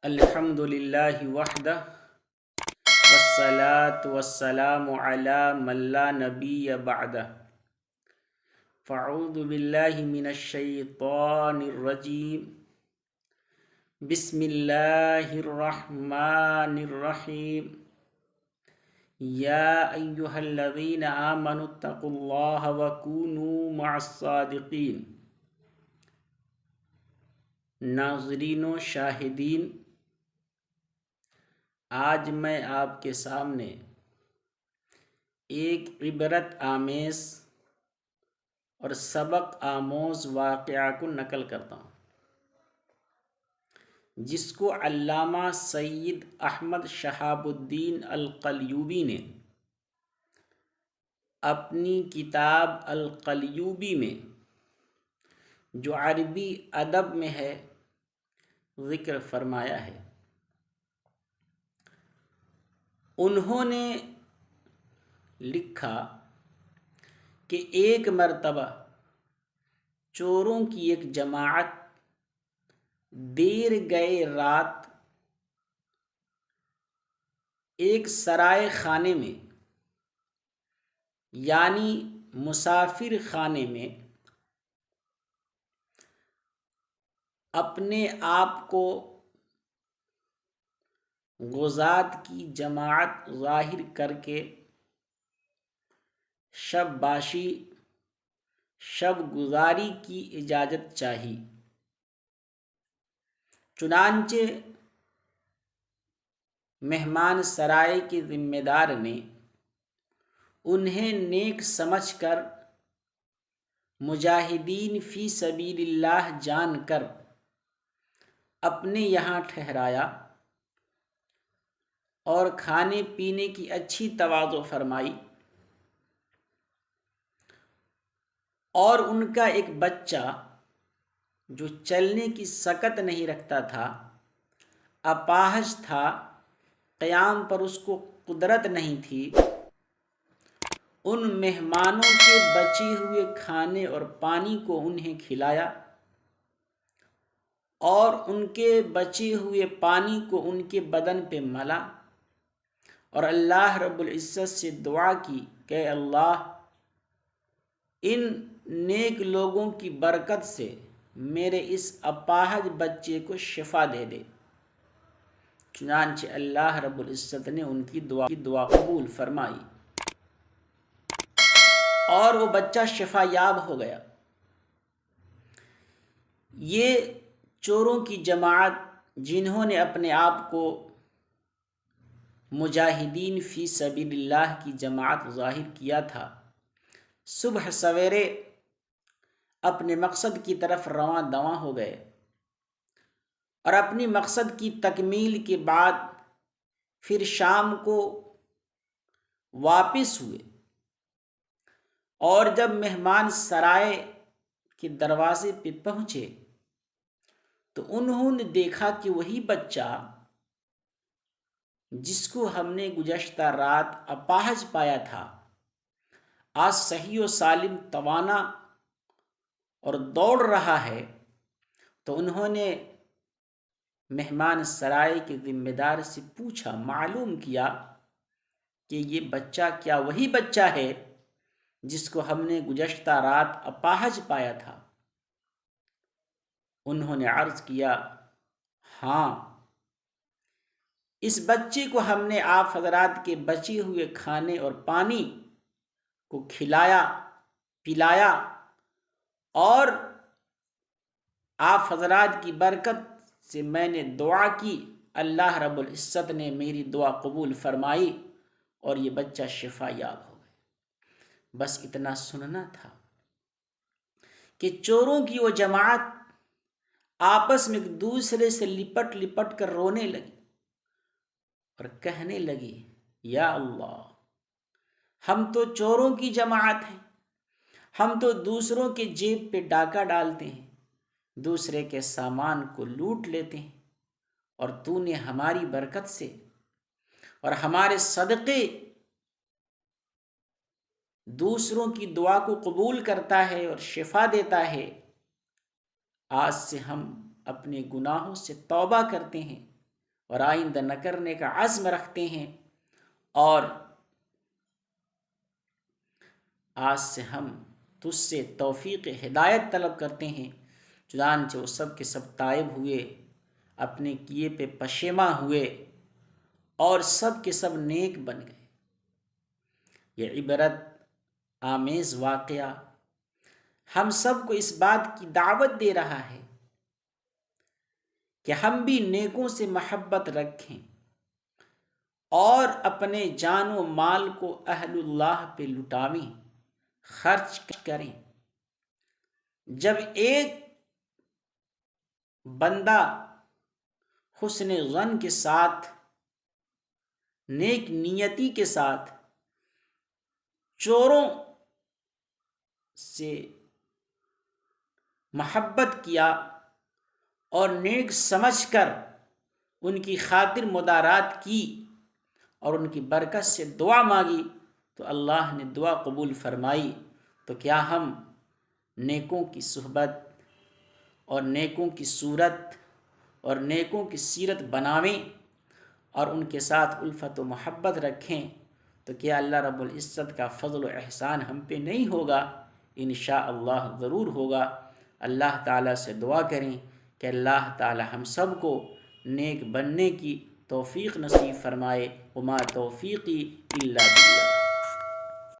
الحمد للہ وحدہ والصلاة والسلام علی من لا نبی بعدہ فاعوذ باللہ من الشیطان الرجیم بسم اللہ الرحمن الرحیم یا ایہا الذین آمنوا اتقوا اللہ وکونوا مع الصادقین۔ ناظرین و شاہدین، آج میں آپ کے سامنے ایک عبرت آمیز اور سبق آموز واقعہ کو نقل کرتا ہوں، جس کو علامہ سید احمد شہاب الدین القلیوبی نے اپنی کتاب القلیوبی میں، جو عربی ادب میں ہے، ذکر فرمایا ہے۔ انہوں نے لکھا کہ ایک مرتبہ چوروں کی ایک جماعت دیر گئے رات ایک سرائے خانے میں یعنی مسافر خانے میں اپنے آپ کو غزات کی جماعت ظاہر کر کے شب باشی شب گزاری کی اجازت چاہی۔ چنانچہ مہمان سرائے کے ذمہ دار نے انہیں نیک سمجھ کر مجاہدین فی سبیل اللہ جان کر اپنے یہاں ٹھہرایا اور کھانے پینے کی اچھی تواضع فرمائی، اور ان کا ایک بچہ جو چلنے کی سکت نہیں رکھتا تھا، اپاہج تھا، قیام پر اس کو قدرت نہیں تھی، ان مہمانوں کے بچے ہوئے کھانے اور پانی کو انہیں کھلایا اور ان کے بچے ہوئے پانی کو ان کے بدن پہ ملا اور اللہ رب العزت سے دعا کی کہ اللہ ان نیک لوگوں کی برکت سے میرے اس اپاہج بچے کو شفا دے دے۔ چنانچہ اللہ رب العزت نے ان کی دعا قبول فرمائی اور وہ بچہ شفا یاب ہو گیا۔ یہ چوروں کی جماعت جنہوں نے اپنے آپ کو مجاہدین فی سبیل اللہ کی جماعت ظاہر کیا تھا، صبح سویرے اپنے مقصد کی طرف رواں دواں ہو گئے اور اپنی مقصد کی تکمیل کے بعد پھر شام کو واپس ہوئے، اور جب مہمان سرائے کے دروازے پہ پہنچے تو انہوں نے دیکھا کہ وہی بچہ جس کو ہم نے گزشتہ رات اپاہج پایا تھا، آج صحیح و سالم توانا اور دوڑ رہا ہے۔ تو انہوں نے مہمان سرائے کے ذمہ دار سے پوچھا، معلوم کیا کہ یہ بچہ کیا وہی بچہ ہے جس کو ہم نے گزشتہ رات اپاہج پایا تھا؟ انہوں نے عرض کیا، ہاں، اس بچے کو ہم نے آپ حضرات کے بچے ہوئے کھانے اور پانی کو کھلایا پلایا اور آپ حضرات کی برکت سے میں نے دعا کی، اللہ رب العزت نے میری دعا قبول فرمائی اور یہ بچہ شفا یاب ہو گیا۔ بس اتنا سننا تھا کہ چوروں کی وہ جماعت آپس میں ایک دوسرے سے لپٹ لپٹ کر رونے لگی اور کہنے لگی، یا اللہ، ہم تو چوروں کی جماعت ہیں، ہم تو دوسروں کے جیب پہ ڈاکہ ڈالتے ہیں، دوسرے کے سامان کو لوٹ لیتے ہیں، اور تو نے ہماری برکت سے اور ہمارے صدقے دوسروں کی دعا کو قبول کرتا ہے اور شفا دیتا ہے۔ آج سے ہم اپنے گناہوں سے توبہ کرتے ہیں اور آئندہ نہ کرنے کا عزم رکھتے ہیں، اور آج سے ہم تجھ سے توفیق ہدایت طلب کرتے ہیں، چنانچہ وہ سب کے سب تائب ہوئے، اپنے کیے پہ پشیماں ہوئے اور سب کے سب نیک بن گئے۔ یہ عبرت آمیز واقعہ ہم سب کو اس بات کی دعوت دے رہا ہے کہ ہم بھی نیکوں سے محبت رکھیں اور اپنے جان و مال کو اہل اللہ پہ لٹاویں، خرچ کریں۔ جب ایک بندہ حسن ظن کے ساتھ، نیک نیتی کے ساتھ چوروں سے محبت کیا اور نیک سمجھ کر ان کی خاطر مدارات کی اور ان کی برکت سے دعا مانگی تو اللہ نے دعا قبول فرمائی، تو کیا ہم نیکوں کی صحبت اور نیکوں کی صورت اور نیکوں کی سیرت بناویں اور ان کے ساتھ الفت و محبت رکھیں تو کیا اللہ رب العزت کا فضل و احسان ہم پہ نہیں ہوگا؟ انشاءاللہ ضرور ہوگا۔ اللہ تعالیٰ سے دعا کریں کہ اللہ تعالیٰ ہم سب کو نیک بننے کی توفیق نصیب فرمائے۔ وما توفیقی الا باللہ۔